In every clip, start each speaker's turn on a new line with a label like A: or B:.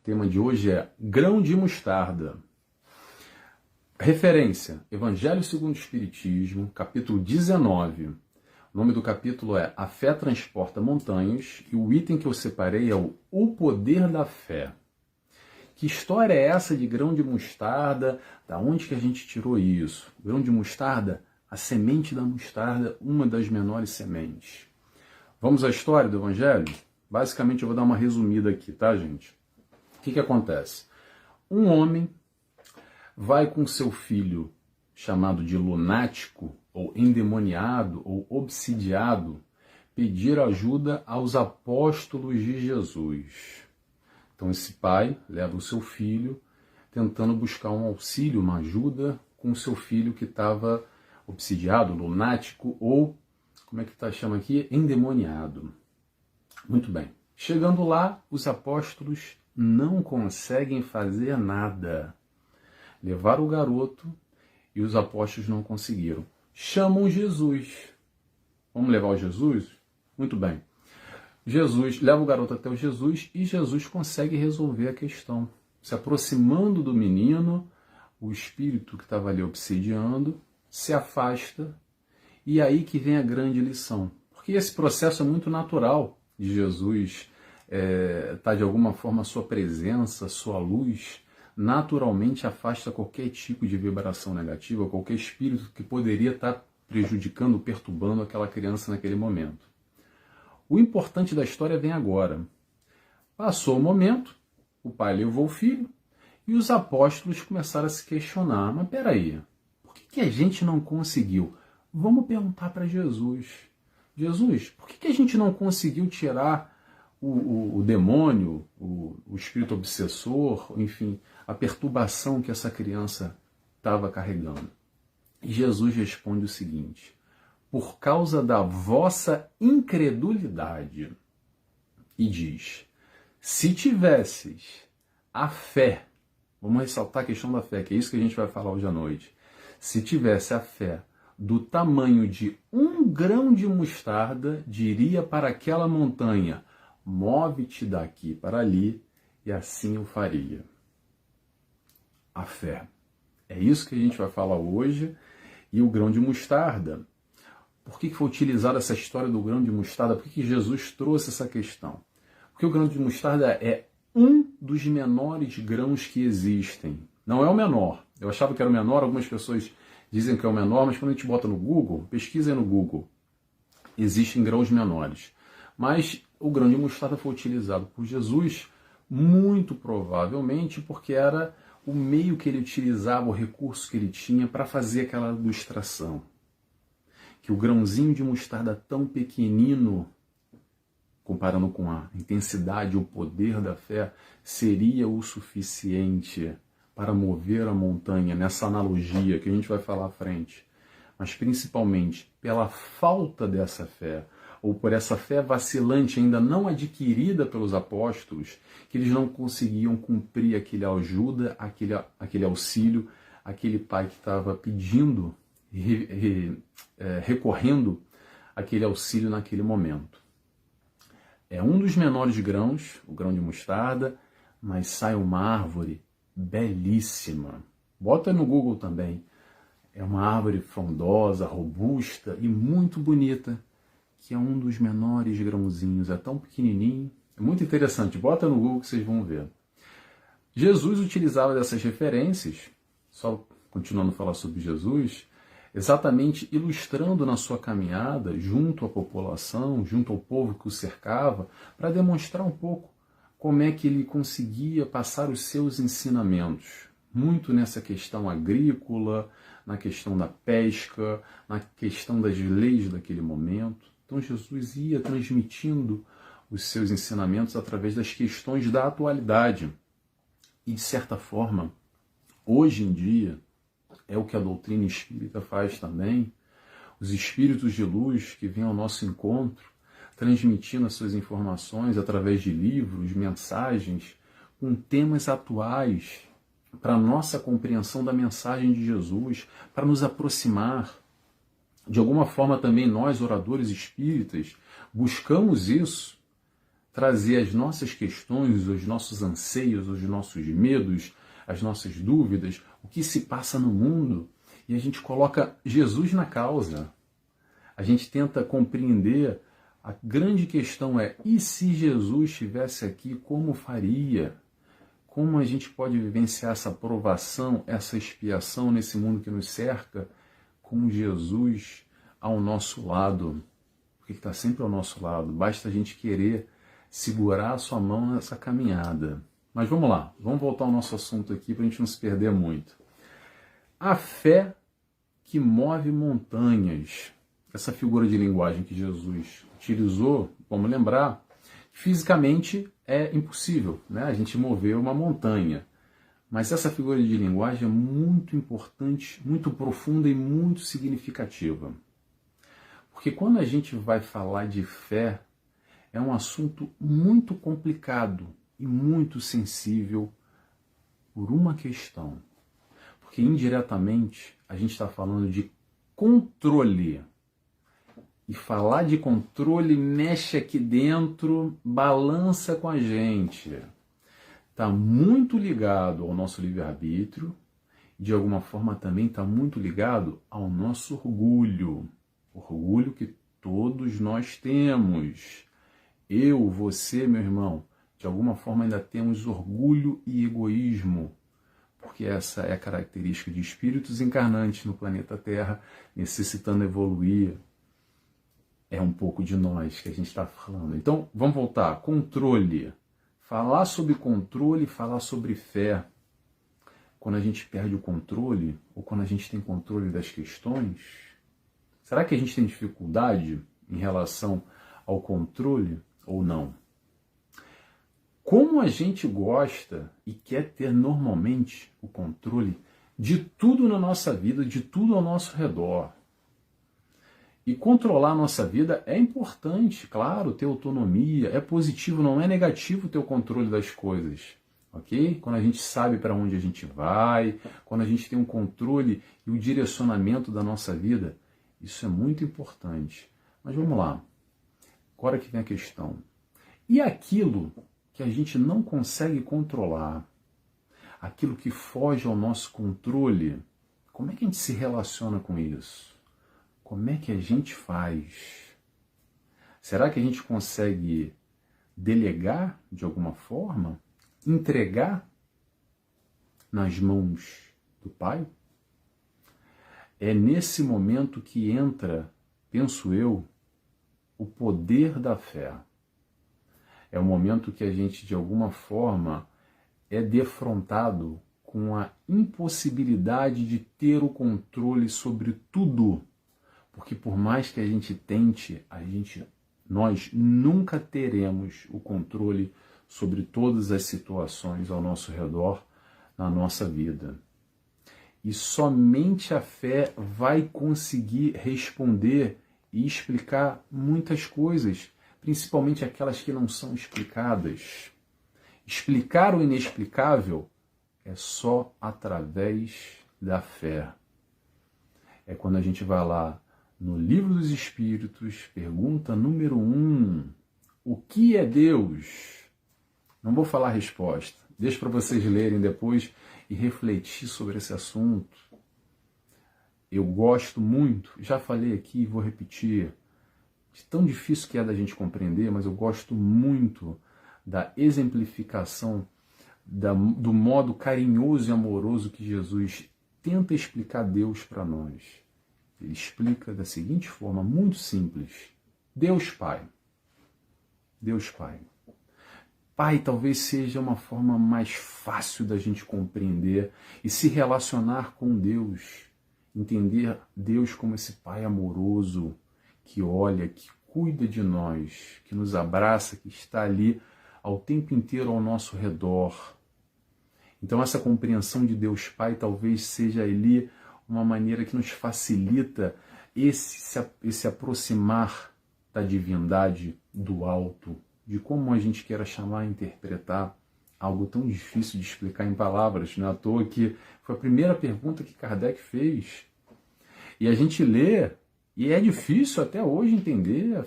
A: tema de hoje é grão de mostarda. Referência, Evangelho segundo o Espiritismo, capítulo 19. O nome do capítulo é A Fé Transporta Montanhas e o item que eu separei é o Poder da Fé. Que história é essa de grão de mostarda? Da onde que a gente tirou isso? Grão de mostarda, a semente da mostarda, uma das menores sementes. Vamos à história do Evangelho? Basicamente eu vou dar uma resumida aqui, tá, gente? O que acontece? Um homem vai com seu filho, chamado de lunático, ou endemoniado, ou obsidiado, pedir ajuda aos apóstolos de Jesus. Então esse pai leva o seu filho, tentando buscar um auxílio, uma ajuda, com o seu filho que estava obsidiado, lunático, ou, como é que chama aqui? Endemoniado. Muito bem. Chegando lá, os apóstolos não conseguem fazer nada. Levaram o garoto e os apóstolos não conseguiram. Chamam Jesus. Vamos levar o Jesus? Muito bem. Jesus leva o garoto até o Jesus e Jesus consegue resolver a questão. Se aproximando do menino, o espírito que estava ali obsidiando se afasta e aí que vem a grande lição. Porque esse processo é muito natural de Jesus tá de alguma forma a sua presença, a sua luz, naturalmente afasta qualquer tipo de vibração negativa, qualquer espírito que poderia estar prejudicando, perturbando aquela criança naquele momento. O importante da história vem agora. Passou o momento, o pai levou o filho e os apóstolos começaram a se questionar. Mas peraí, por que a gente não conseguiu? Vamos perguntar para Jesus. Jesus, por que a gente não conseguiu tirar o demônio, o espírito obsessor, enfim, a perturbação que essa criança estava carregando? E Jesus responde o seguinte: por causa da vossa incredulidade. E diz, se tivesses a fé, vamos ressaltar a questão da fé, que é isso que a gente vai falar hoje à noite. Se tivesse a fé do tamanho de um grão de mostarda, diria para aquela montanha, move-te daqui para ali, e assim eu faria. A fé. É isso que a gente vai falar hoje. E o grão de mostarda. Por que foi utilizada essa história do grão de mostarda? Por que Jesus trouxe essa questão? Porque o grão de mostarda é um dos menores grãos que existem. Não é o menor. Eu achava que era o menor, algumas pessoas dizem que é o menor, mas quando a gente bota no Google, pesquisa no Google, existem grãos menores. Mas o grão de mostarda foi utilizado por Jesus, muito provavelmente porque era o meio que ele utilizava, o recurso que ele tinha para fazer aquela ilustração. Que o grãozinho de mostarda tão pequenino, comparando com a intensidade, o poder da fé, seria o suficiente para mover a montanha, nessa analogia que a gente vai falar à frente. Mas principalmente pela falta dessa fé, ou por essa fé vacilante ainda não adquirida pelos apóstolos, que eles não conseguiam cumprir aquele ajuda, aquele auxílio, aquele pai que estava pedindo, recorrendo aquele auxílio naquele momento. É um dos menores grãos, o grão de mostarda, mas sai uma árvore belíssima. Bota no Google também. É uma árvore frondosa, robusta e muito bonita, que é um dos menores grãozinhos. É tão pequenininho. É muito interessante. Bota no Google que vocês vão ver. Jesus utilizava dessas referências, só continuando a falar sobre Jesus, exatamente ilustrando na sua caminhada, junto à população, junto ao povo que o cercava, para demonstrar um pouco como é que ele conseguia passar os seus ensinamentos. Muito nessa questão agrícola, na questão da pesca, na questão das leis daquele momento. Então Jesus ia transmitindo os seus ensinamentos através das questões da atualidade. E de certa forma, hoje em dia, é o que a doutrina espírita faz também. Os espíritos de luz que vêm ao nosso encontro, transmitindo as suas informações através de livros, mensagens, com temas atuais, para a nossa compreensão da mensagem de Jesus, para nos aproximar. De alguma forma também nós, oradores espíritas, buscamos isso, trazer as nossas questões, os nossos anseios, os nossos medos, as nossas dúvidas, o que se passa no mundo, e a gente coloca Jesus na causa. A gente tenta compreender, a grande questão é, e se Jesus estivesse aqui, como faria? Como a gente pode vivenciar essa provação, essa expiação nesse mundo que nos cerca, com Jesus ao nosso lado? Porque Ele está sempre ao nosso lado, basta a gente querer segurar a sua mão nessa caminhada. Mas vamos lá, vamos voltar ao nosso assunto aqui para a gente não se perder muito. A fé que move montanhas. Essa figura de linguagem que Jesus utilizou, vamos lembrar, fisicamente é impossível, né? A gente mover uma montanha. Mas essa figura de linguagem é muito importante, muito profunda e muito significativa. Porque quando a gente vai falar de fé, é um assunto muito complicado e muito sensível por uma questão. Porque indiretamente a gente está falando de controle. E falar de controle mexe aqui dentro, balança com a gente. Está muito ligado ao nosso livre-arbítrio, de alguma forma também está muito ligado ao nosso orgulho. Orgulho que todos nós temos. Eu, você, meu irmão, de alguma forma ainda temos orgulho e egoísmo, porque essa é a característica de espíritos encarnantes no planeta Terra, necessitando evoluir. É um pouco de nós que a gente está falando. Então, vamos voltar. Controle. Falar sobre controle, falar sobre fé. Quando a gente perde o controle, ou quando a gente tem controle das questões, será que a gente tem dificuldade em relação ao controle ou não? Como a gente gosta e quer ter normalmente o controle de tudo na nossa vida, de tudo ao nosso redor. E controlar a nossa vida é importante, claro, ter autonomia, é positivo, não é negativo ter o controle das coisas, ok? Quando a gente sabe para onde a gente vai, quando a gente tem um controle e o direcionamento da nossa vida, isso é muito importante. Mas vamos lá, agora que vem a questão. E aquilo que a gente não consegue controlar, aquilo que foge ao nosso controle, como é que a gente se relaciona com isso? Como é que a gente faz? Será que a gente consegue delegar de alguma forma? Entregar nas mãos do Pai? É nesse momento que entra, penso eu, o poder da fé. É o momento que a gente, de alguma forma, é defrontado com a impossibilidade de ter o controle sobre tudo. Porque por mais que a gente tente, nós nunca teremos o controle sobre todas as situações ao nosso redor na nossa vida. E somente a fé vai conseguir responder e explicar muitas coisas, principalmente aquelas que não são explicadas. Explicar o inexplicável é só através da fé. É quando a gente vai lá no Livro dos Espíritos, pergunta número 1, o que é Deus? Não vou falar a resposta, deixo para vocês lerem depois e refletir sobre esse assunto. Eu gosto muito, já falei aqui e vou repetir, de tão difícil que é da gente compreender, mas eu gosto muito da exemplificação, do modo carinhoso e amoroso que Jesus tenta explicar Deus para nós. Ele explica da seguinte forma, muito simples. Deus Pai. Deus Pai. Pai talvez seja uma forma mais fácil da gente compreender e se relacionar com Deus. Entender Deus como esse Pai amoroso que olha, que cuida de nós, que nos abraça, que está ali ao tempo inteiro ao nosso redor. Então essa compreensão de Deus Pai talvez seja ali uma maneira que nos facilita esse aproximar da divindade, do alto, de como a gente queira chamar e interpretar algo tão difícil de explicar em palavras. Não é à toa que foi a primeira pergunta que Kardec fez. E a gente lê E é difícil até hoje entender,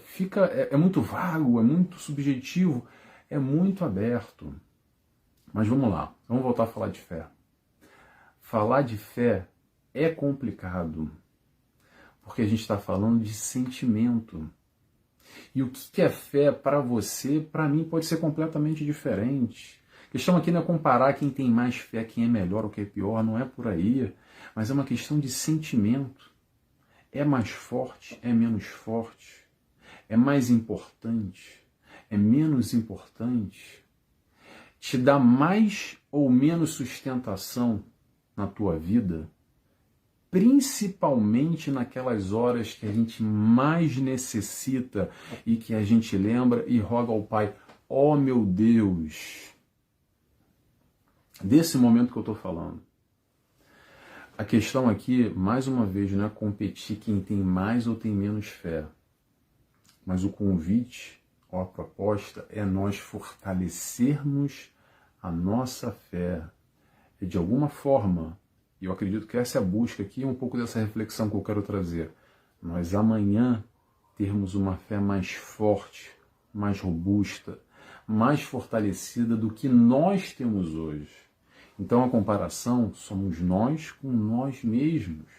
A: é muito vago, é muito subjetivo, é muito aberto. Mas vamos lá, vamos voltar a falar de fé. Falar de fé é complicado, porque a gente está falando de sentimento. E o que é fé para você, para mim, pode ser completamente diferente. A questão aqui não é comparar quem tem mais fé, quem é melhor ou quem é pior, não é por aí, mas é uma questão de sentimento. É mais forte, é menos forte, é mais importante, é menos importante, te dá mais ou menos sustentação na tua vida, principalmente naquelas horas que a gente mais necessita e que a gente lembra e roga ao Pai, ó meu Deus, desse momento que eu estou falando. A questão aqui, mais uma vez, não é competir quem tem mais ou tem menos fé, mas o convite, ou a proposta, é nós fortalecermos a nossa fé. E de alguma forma, e eu acredito que essa é a busca aqui, um pouco dessa reflexão que eu quero trazer, nós amanhã termos uma fé mais forte, mais robusta, mais fortalecida do que nós temos hoje. Então a comparação somos nós com nós mesmos.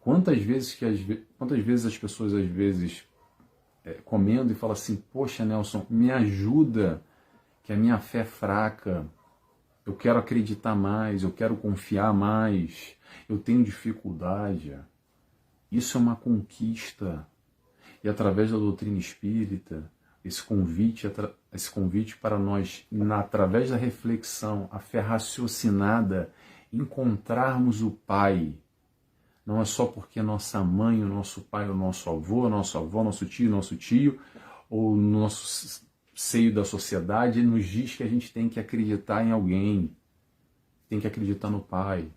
A: Quantas vezes as pessoas às vezes comendo e falam assim, poxa Nelson, me ajuda, que a minha fé é fraca, eu quero acreditar mais, eu quero confiar mais, eu tenho dificuldade. Isso é uma conquista. E através da doutrina espírita, esse convite para nós, através da reflexão, a fé raciocinada, encontrarmos o Pai. Não é só porque nossa mãe, o nosso pai, o nosso avô, nosso avó, nosso tio, ou no nosso seio da sociedade, nos diz que a gente tem que acreditar em alguém, tem que acreditar no Pai,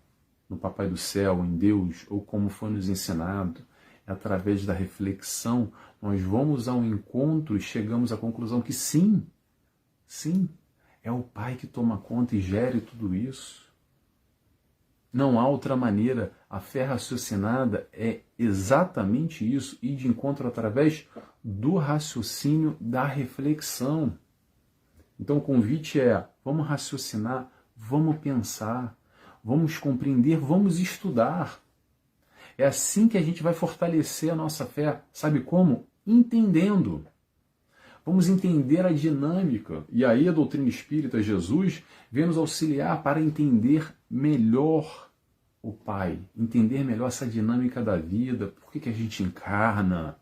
A: no Papai do Céu, em Deus, ou como foi nos ensinado. Através da reflexão, nós vamos ao encontro e chegamos à conclusão que sim, é o Pai que toma conta e gere tudo isso. Não há outra maneira. A fé raciocinada é exatamente isso, ir de encontro através do raciocínio, da reflexão. Então o convite é, vamos raciocinar, vamos pensar, vamos compreender, vamos estudar. É assim que a gente vai fortalecer a nossa fé. Sabe como? Entendendo. Vamos entender a dinâmica. E aí a doutrina espírita, Jesus, vem nos auxiliar para entender melhor o Pai, entender melhor essa dinâmica da vida, por que a gente encarna,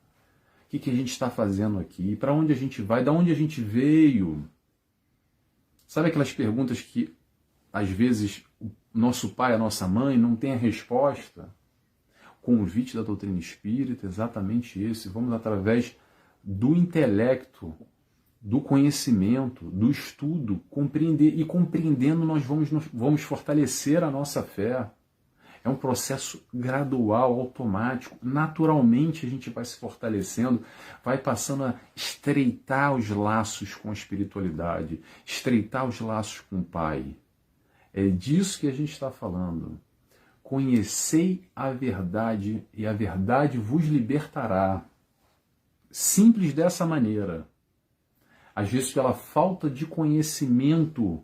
A: o que a gente está fazendo aqui, para onde a gente vai, de onde a gente veio. Sabe aquelas perguntas que, às vezes, o nosso pai, a nossa mãe não tem a resposta? O convite da doutrina espírita é exatamente esse. Vamos através do intelecto, do conhecimento, do estudo, compreender. E compreendendo nós vamos fortalecer a nossa fé. É um processo gradual, automático. Naturalmente a gente vai se fortalecendo, vai passando a estreitar os laços com a espiritualidade, estreitar os laços com o Pai. É disso que a gente está falando. Conhecei a verdade e a verdade vos libertará. Simples dessa maneira. Às vezes pela falta de conhecimento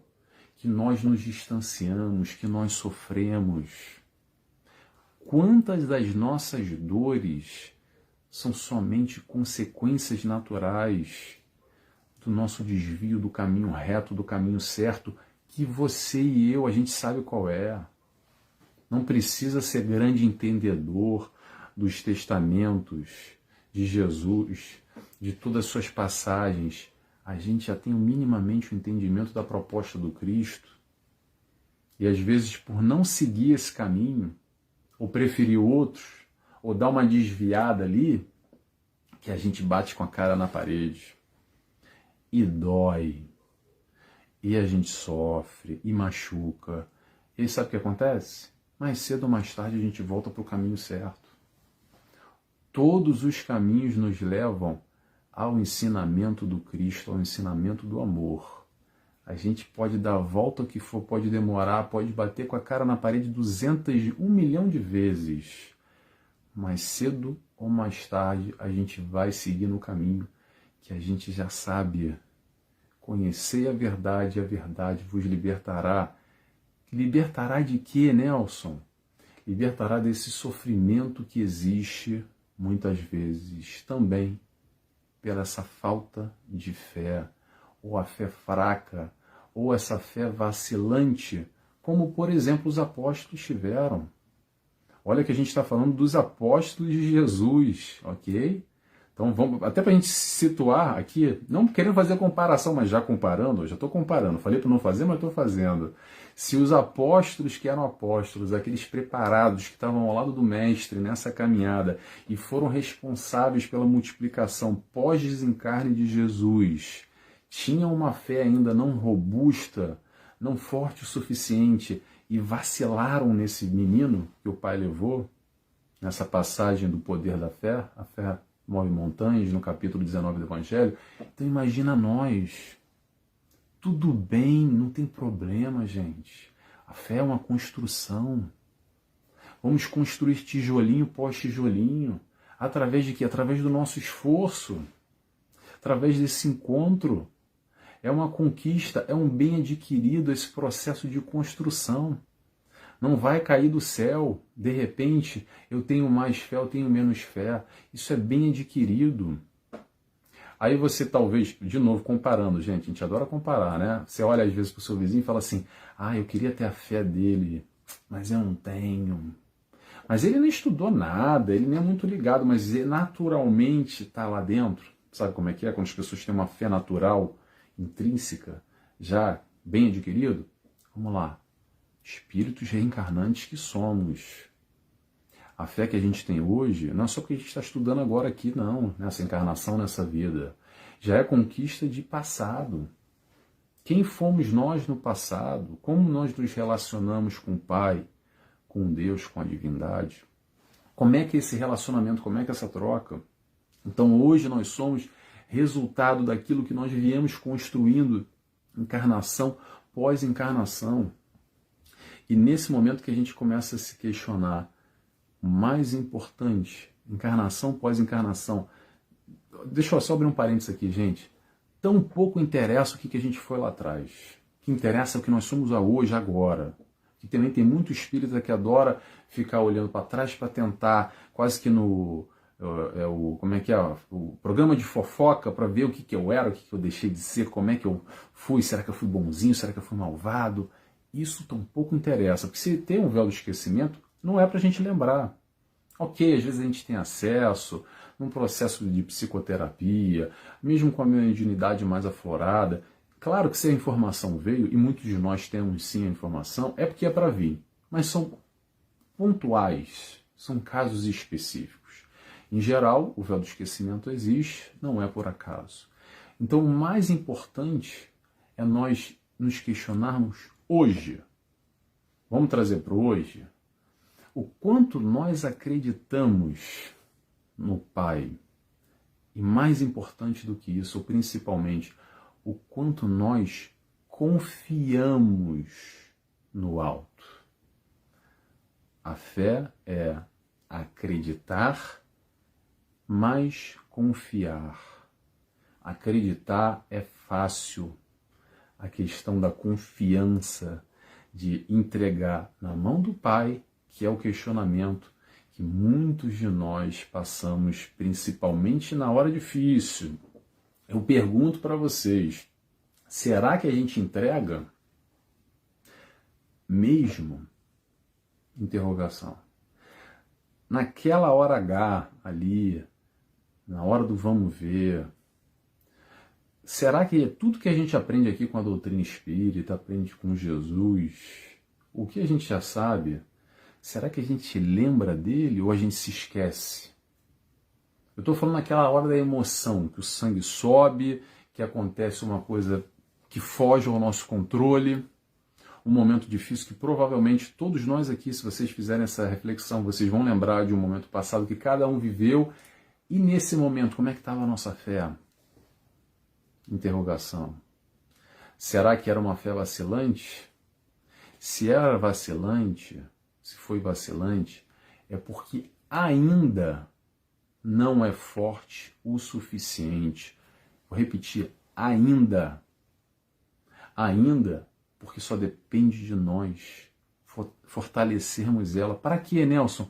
A: que nós nos distanciamos, que nós sofremos. Quantas das nossas dores são somente consequências naturais do nosso desvio do caminho reto, do caminho certo, que você e eu, a gente sabe qual é. Não precisa ser grande entendedor dos testamentos de Jesus, de todas as suas passagens. A gente já tem minimamente o entendimento da proposta do Cristo. E às vezes, por não seguir esse caminho, ou preferir outros, ou dar uma desviada ali, que a gente bate com a cara na parede. E dói. E a gente sofre, e machuca. E sabe o que acontece? Mais cedo ou mais tarde a gente volta para o caminho certo. Todos os caminhos nos levam ao ensinamento do Cristo, ao ensinamento do amor. A gente pode dar a volta o que for, pode demorar, pode bater com a cara na parede 1 milhão de vezes. mais cedo ou mais tarde a gente vai seguir no caminho que a gente já sabe. Conhecei a verdade vos libertará. Libertará de quê, Nelson? Libertará desse sofrimento que existe, muitas vezes, também pela essa falta de fé, ou a fé fraca, ou essa fé vacilante, como, por exemplo, os apóstolos tiveram. Olha que a gente está falando dos apóstolos de Jesus, ok? Então, vamos, até para a gente se situar aqui, não querendo fazer comparação, mas já comparando, já estou comparando, falei para não fazer, mas estou fazendo. Se os apóstolos que eram apóstolos, aqueles preparados que estavam ao lado do mestre nessa caminhada e foram responsáveis pela multiplicação pós-desencarne de Jesus, tinham uma fé ainda não robusta, não forte o suficiente e vacilaram nesse menino que o pai levou, nessa passagem do poder da fé, a fé move montanhas, no capítulo 19 do Evangelho. Então imagina nós. Tudo bem, não tem problema, gente. A fé é uma construção. Vamos construir tijolinho pós tijolinho. Através de quê? Através do nosso esforço. Através desse encontro. É uma conquista, é um bem adquirido esse processo de construção. Não vai cair do céu, de repente, eu tenho mais fé, eu tenho menos fé. Isso é bem adquirido. Aí você talvez, de novo, comparando, gente, a gente adora comparar, né? Você olha às vezes para o seu vizinho e fala assim, eu queria ter a fé dele, mas eu não tenho. Mas ele nem estudou nada, ele nem é muito ligado, mas ele naturalmente está lá dentro. Sabe como é que é? Quando as pessoas têm uma fé natural, intrínseca, já bem adquirido? Vamos lá. Espíritos reencarnantes que somos. A fé que a gente tem hoje não é só porque a gente está estudando agora aqui, não, nessa encarnação, nessa vida. Já é conquista de passado. Quem fomos nós no passado? Como nós nos relacionamos com o Pai, com Deus, com a divindade? Como é que é esse relacionamento, como é que é essa troca? Então hoje nós somos resultado daquilo que nós viemos construindo, encarnação pós encarnação. E nesse momento que a gente começa a se questionar, o mais importante, encarnação pós encarnação. Deixa eu só abrir um parênteses aqui, gente. Tão pouco interessa o que a gente foi lá atrás. O que interessa é o que nós somos hoje, agora. Que também tem muito espírita que adora ficar olhando para trás para tentar, quase que no... como é que é? O programa de fofoca para ver o que eu era, o que eu deixei de ser, como é que eu fui, será que eu fui bonzinho, será que eu fui malvado? Isso tão pouco interessa, porque se tem um véu do esquecimento, não é para a gente lembrar. Ok, às vezes a gente tem acesso num processo de psicoterapia, mesmo com a mediunidade mais aflorada. Claro que se a informação veio, e muitos de nós temos sim a informação, é porque é para vir. Mas são pontuais, são casos específicos. Em geral, o véu do esquecimento existe, não é por acaso. Então o mais importante é nós nos questionarmos hoje. Vamos trazer para hoje o quanto nós acreditamos no Pai. E mais importante do que isso, ou principalmente, o quanto nós confiamos no alto. A fé é acreditar, mas confiar. Acreditar é fácil. A questão da confiança, de entregar na mão do Pai, que é o questionamento que muitos de nós passamos, principalmente na hora difícil. Eu pergunto para vocês, será que a gente entrega mesmo? Interrogação. Naquela hora H ali, na hora do vamos ver, será que tudo que a gente aprende aqui com a doutrina espírita, aprende com Jesus, o que a gente já sabe, será que a gente lembra dele ou a gente se esquece? Eu estou falando naquela hora da emoção, que o sangue sobe, que acontece uma coisa que foge ao nosso controle, um momento difícil que provavelmente todos nós aqui, se vocês fizerem essa reflexão, vocês vão lembrar de um momento passado que cada um viveu. E nesse momento, como é que estava a nossa fé? Interrogação. Será que era uma fé vacilante? Se era vacilante, se foi vacilante, é porque ainda não é forte o suficiente. Vou repetir, ainda. Ainda, porque só depende de nós fortalecermos ela. Para quê, Nelson?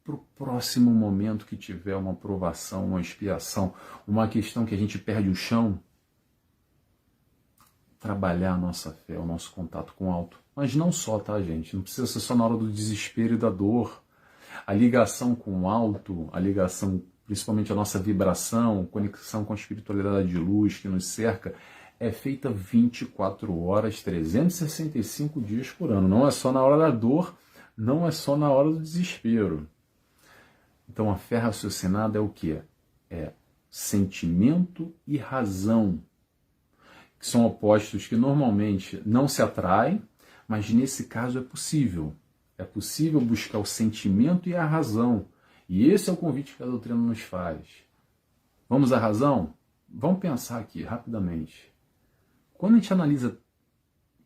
A: Para o próximo momento que tiver uma provação, uma expiação, uma questão que a gente perde o chão, trabalhar a nossa fé, o nosso contato com o alto. Mas não só, tá, gente? Não precisa ser só na hora do desespero e da dor. A ligação com o alto, a ligação, principalmente a nossa vibração, conexão com a espiritualidade de luz que nos cerca, é feita 24 horas, 365 dias por ano. Não é só na hora da dor, não é só na hora do desespero. Então a fé raciocinada é o quê? É sentimento e razão, que são opostos que normalmente não se atraem, mas nesse caso é possível. É possível buscar o sentimento e a razão. E esse é o convite que a doutrina nos faz. Vamos à razão? Vamos pensar aqui, rapidamente. Quando a gente analisa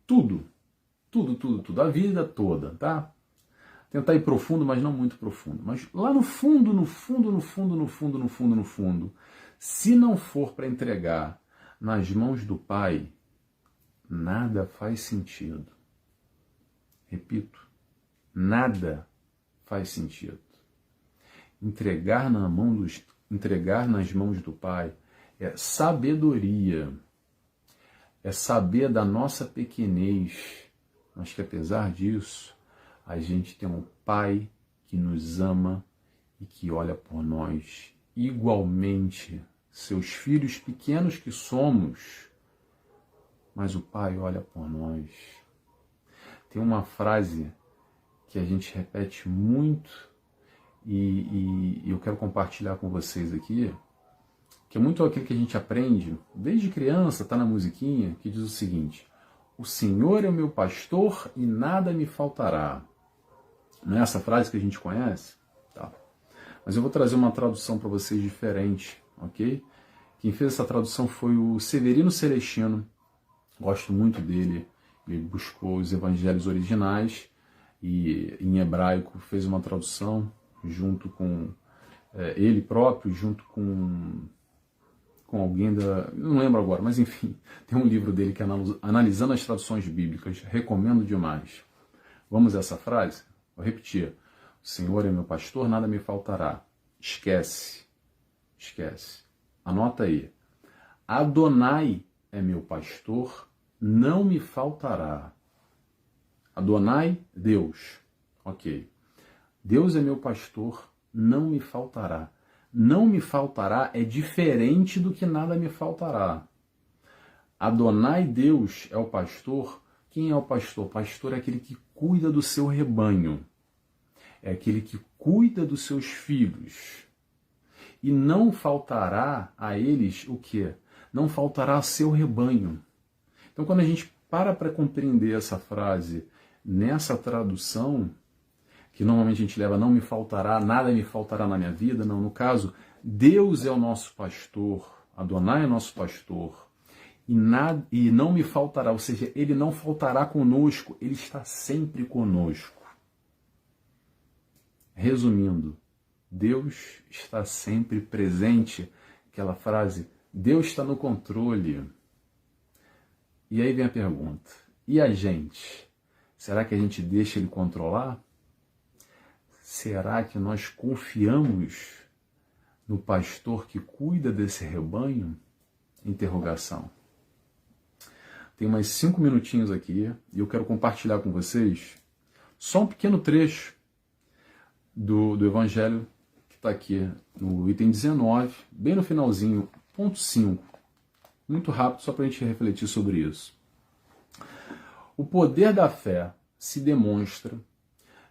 A: tudo, a vida toda, tá? Tentar ir profundo, mas não muito profundo. Mas lá no fundo, se não for para entregar nas mãos do Pai, nada faz sentido. Repito, nada faz sentido. Entregar nas mãos do Pai é sabedoria, é saber da nossa pequenez, mas que apesar disso, a gente tem um Pai que nos ama e que olha por nós igualmente, seus filhos pequenos que somos, mas o Pai olha por nós. Tem uma frase que a gente repete muito e eu quero compartilhar com vocês aqui, que é muito aquilo que a gente aprende desde criança, está na musiquinha, que diz o seguinte: o Senhor é o meu pastor e nada me faltará. Não é essa frase que a gente conhece? Tá. Mas eu vou trazer uma tradução para vocês diferente, ok? Quem fez essa tradução foi o Severino Celestino. Gosto muito dele. Ele buscou os evangelhos originais e em hebraico fez uma tradução junto com ele próprio, junto com alguém da... não lembro agora, mas enfim, tem um livro dele que é Analisando as Traduções Bíblicas. Recomendo demais. Vamos a essa frase? Vou repetir. O Senhor é meu pastor, nada me faltará. Esquece. Anota aí. Adonai é meu pastor, não me faltará. Adonai, Deus. Ok. Deus é meu pastor, não me faltará. Não me faltará é diferente do que nada me faltará. Adonai, Deus, é o pastor. Quem é o pastor? O pastor é aquele que cuida do seu rebanho. É aquele que cuida dos seus filhos. E não faltará a eles o quê? Não faltará seu rebanho. Então, quando a gente para compreender essa frase nessa tradução, que normalmente a gente leva não me faltará, nada me faltará na minha vida, não, no caso, Deus é o nosso pastor, Adonai é o nosso pastor, e não me faltará, ou seja, ele não faltará conosco, ele está sempre conosco. Resumindo, Deus está sempre presente, aquela frase, Deus está no controle. E aí vem a pergunta, e a gente? Será que a gente deixa ele controlar? Será que nós confiamos no pastor que cuida desse rebanho? Interrogação. Tem mais 5 minutinhos aqui e eu quero compartilhar com vocês só um pequeno trecho do Evangelho que está aqui no item 19, bem no finalzinho, ponto 5. Muito rápido, só para a gente refletir sobre isso. O poder da fé se demonstra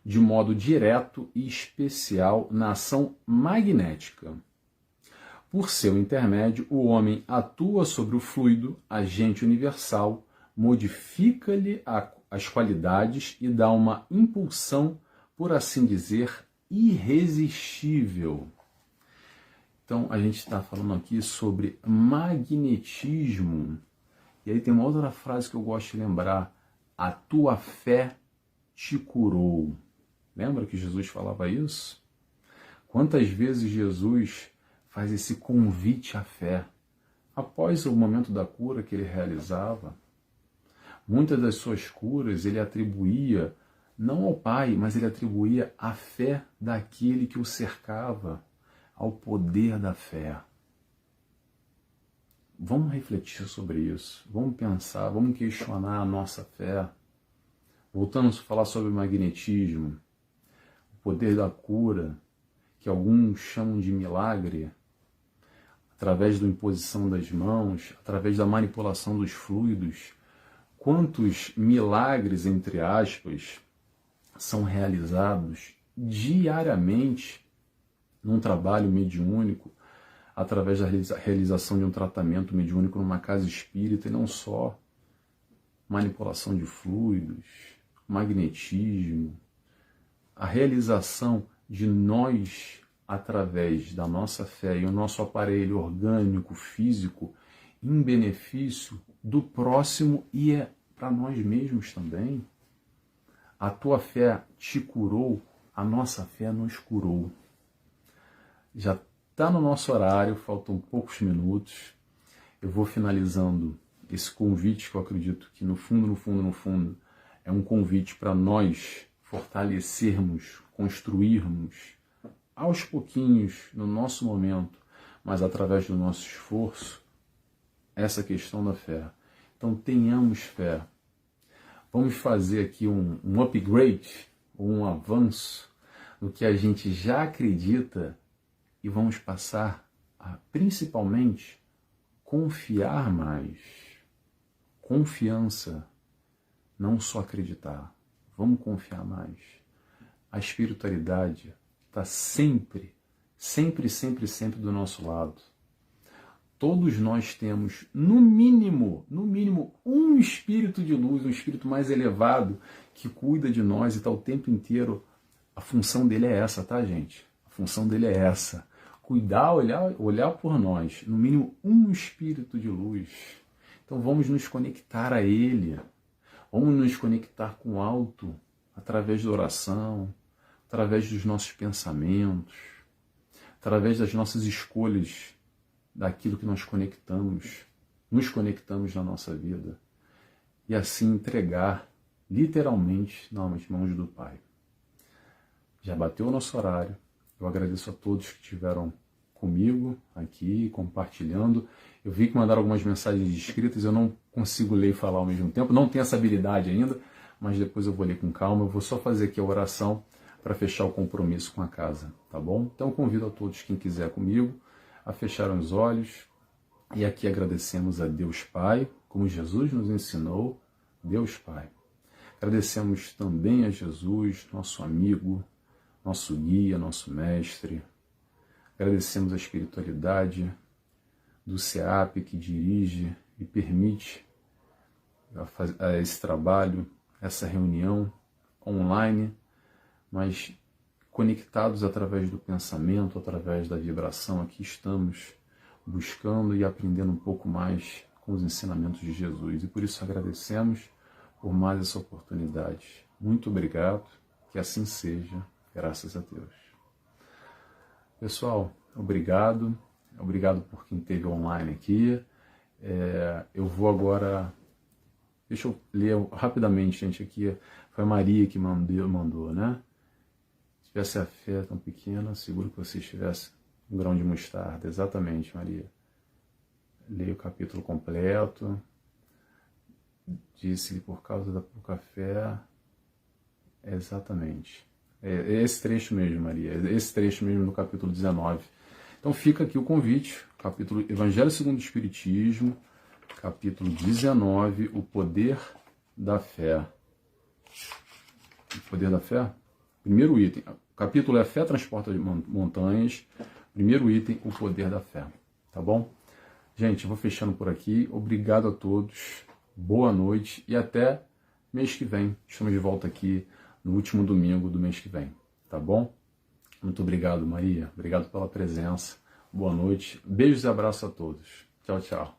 A: de modo direto e especial na ação magnética. Por seu intermédio, o homem atua sobre o fluido, agente universal, modifica-lhe as qualidades e dá uma impulsão, por assim dizer, irresistível. Então, a gente está falando aqui sobre magnetismo. E aí tem uma outra frase que eu gosto de lembrar. A tua fé te curou. Lembra que Jesus falava isso? Quantas vezes Jesus faz esse convite à fé? Após o momento da cura que ele realizava, muitas das suas curas ele atribuía não ao Pai, mas ele atribuía à fé daquele que o cercava, ao poder da fé. Vamos refletir sobre isso, vamos pensar, vamos questionar a nossa fé. Voltando a falar sobre o magnetismo, o poder da cura, que alguns chamam de milagre, através da imposição das mãos, através da manipulação dos fluidos. Quantos milagres, entre aspas, são realizados diariamente num trabalho mediúnico, através da realização de um tratamento mediúnico numa casa espírita, e não só manipulação de fluidos, magnetismo, a realização de nós, através da nossa fé e o nosso aparelho orgânico, físico, em benefício do próximo e é para nós mesmos também. A tua fé te curou, a nossa fé nos curou. Já está no nosso horário, faltam poucos minutos. Eu vou finalizando esse convite que eu acredito que no fundo, é um convite para nós fortalecermos, construirmos aos pouquinhos, no nosso momento, mas através do nosso esforço, essa questão da fé. Então tenhamos fé. Vamos fazer aqui um upgrade, um avanço no que a gente já acredita e vamos passar a, principalmente, confiar mais. Confiança, não só acreditar. Vamos confiar mais. A espiritualidade está sempre do nosso lado. Todos nós temos, no mínimo, um espírito de luz, um espírito mais elevado que cuida de nós e está o tempo inteiro. A função dele é essa, tá, gente? A função dele é essa. Cuidar, olhar por nós. No mínimo, um espírito de luz. Então vamos nos conectar a ele. Vamos nos conectar com o alto, através da oração, através dos nossos pensamentos, através das nossas escolhas, daquilo que nós nos conectamos na nossa vida, e assim entregar, literalmente, nas mãos do Pai. Já bateu o nosso horário, eu agradeço a todos que estiveram comigo aqui, compartilhando. Eu vi que mandaram algumas mensagens escritas, eu não consigo ler e falar ao mesmo tempo, não tenho essa habilidade ainda, mas depois eu vou ler com calma, eu vou só fazer aqui a oração para fechar o compromisso com a casa, tá bom? Então convido a todos, quem quiser comigo, a fechar os olhos, e aqui agradecemos a Deus Pai, como Jesus nos ensinou, Deus Pai. Agradecemos também a Jesus, nosso amigo, nosso guia, nosso mestre. Agradecemos a espiritualidade do SEAP que dirige e permite esse trabalho, essa reunião online, mas conectados através do pensamento, através da vibração. Aqui estamos buscando e aprendendo um pouco mais com os ensinamentos de Jesus. E por isso agradecemos por mais essa oportunidade. Muito obrigado, que assim seja, graças a Deus. Pessoal, obrigado por quem esteve online aqui. Eu vou agora... Deixa eu ler rapidamente, gente, aqui. Foi a Maria que mandou, né? Se tivesse a fé tão pequena, seguro que você tivesse um grão de mostarda. Exatamente, Maria. Leia o capítulo completo. Disse-lhe por causa da pouca fé. Exatamente. É esse trecho mesmo, Maria. É esse trecho mesmo no capítulo 19. Então fica aqui o convite. Capítulo Evangelho segundo o Espiritismo. Capítulo 19. O poder da fé. O poder da fé? Primeiro item. O capítulo é Fé Transporta Montanhas. Primeiro item, o poder da fé. Tá bom? Gente, eu vou fechando por aqui. Obrigado a todos. Boa noite e até mês que vem. Estamos de volta aqui no último domingo do mês que vem. Tá bom? Muito obrigado, Maria. Obrigado pela presença. Boa noite. Beijos e abraços a todos. Tchau, tchau.